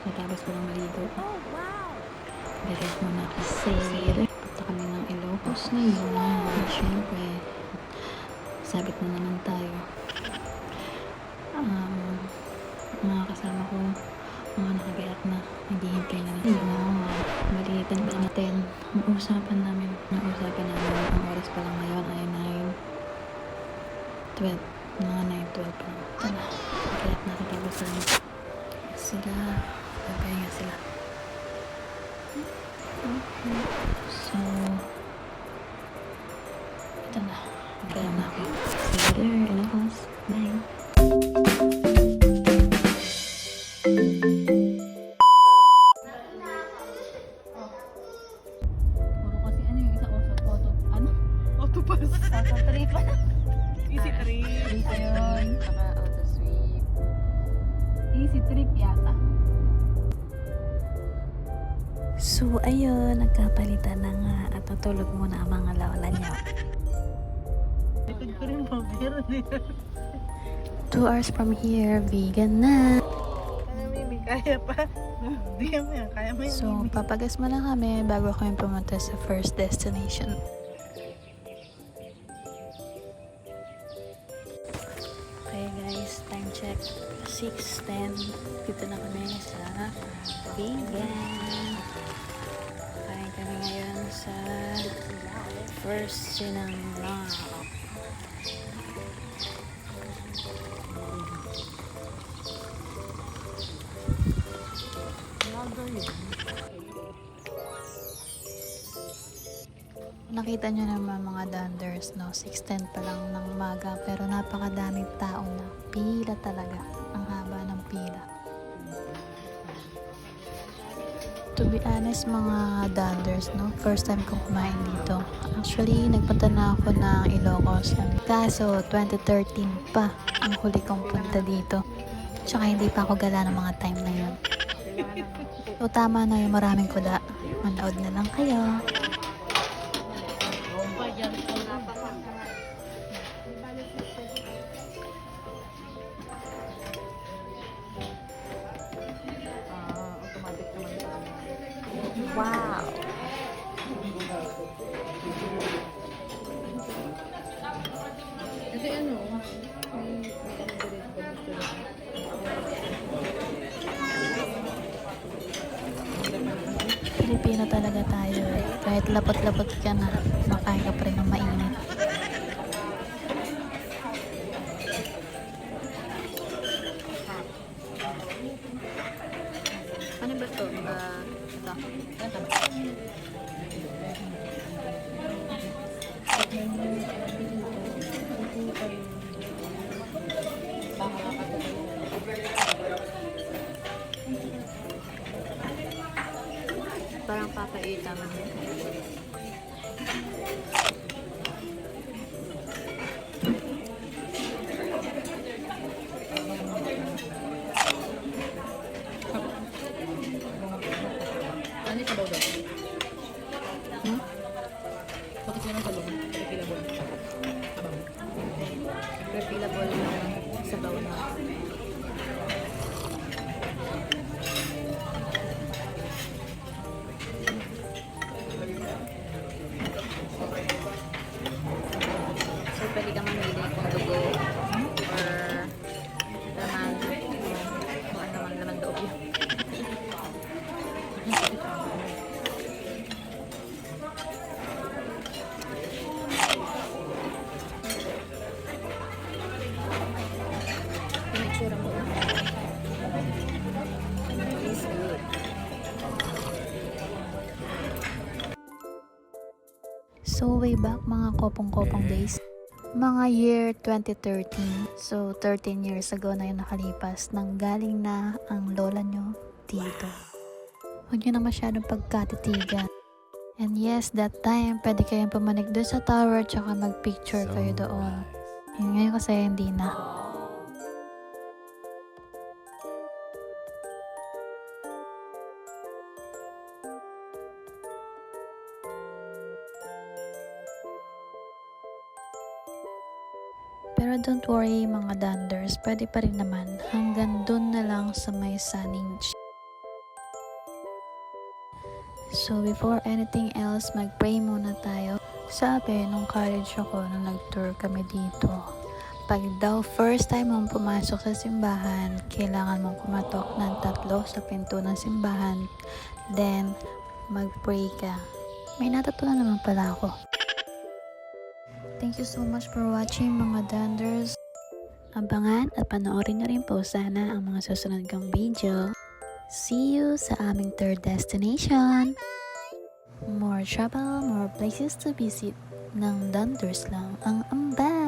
Matapos ko lang maligo. Direct muna kasi punta kami ng Ilocos ngayon. Siyempre, sabit na naman tayo. Mga kasama ko, mga nakagayak na, naghihintay na malitan pa natin. Ang usapan namin, ang oras pa lang ngayon ay 9:12. Mga 9:12 pa lang. Tara, magayak na tapos lang sila. Nagpahinga sila. So, ito na. Magayak na ako. See you there, Ilocos. Bye. Puro kasi ano yung isa auto pass. Auto trip. Easy trip. Ayun. Saka auto sweep. Easy trip yata. So, ayun. Nagkapalitan na nga at natulog muna ang mga lola niya. 2 hours from here, vegan na. Kaya pa. Kaya mo So, papagas muna kami bago kami pumunta sa first destination. Okay guys, time check. 6:10. Dito na kami sa vegan. Kain kami ngayon sa first sinangla. Nakita nyo naman mga donders, no? 6:10 pa lang ng umaga, pero napakadaming tao na. Pila talaga. Ang haba ng pila. To be honest, mga donders, no? First time kong kumain dito. Actually, nagpunta na ako ng Ilocos. Kaso, 2013 pa ang huli kong punta dito. Tsaka hindi pa ako gala ng mga time na yun. So, tama na yung maraming kuda. Manood na lang kayo. Wow! Kasi ano, Pilipino talaga tayo eh. Kahit lapot-lapot ka na, makain ka pa rin ng mainit. Ano ba ito? Parang papaitan. ano yung sabaw doon? Hmm? Bakit yun ang sabaw? Refillable. Sabaw. Refillable sa bawal na. So, pwede ka mamili kung dugo or laman. Kung ano man laman loob yun. Pinitsura mo lang. It's good. So, way back mga kopong-kopong days, mga year 2013. So, 13 years ago na yung nakalipas nang galing na ang lola nyo dito. Huwag nyo na masyadong pagkatitigan. And yes, that time, pwede kayong pumanik doon sa tower tsaka mag-picture kayo doon. Ngayon kasi hindi na. Pero don't worry mga donders, pwede pa rin naman hanggang dun na lang sa may Sunning. So before anything else, mag-pray muna tayo. Sabi nung college ako, nung nag-tour kami dito, pag daw first time mong pumasok sa simbahan, kailangan mong kumatok ng 3 sa pinto ng simbahan. Then, mag-pray ka. May natutunan naman pala ako. Thank you so much for watching mga Danders. Abangan at panoorin na rin po sana ang mga susunod kong video. See you sa aming third destination. More travel, more places to visit. Ng Danders lang ang ambag.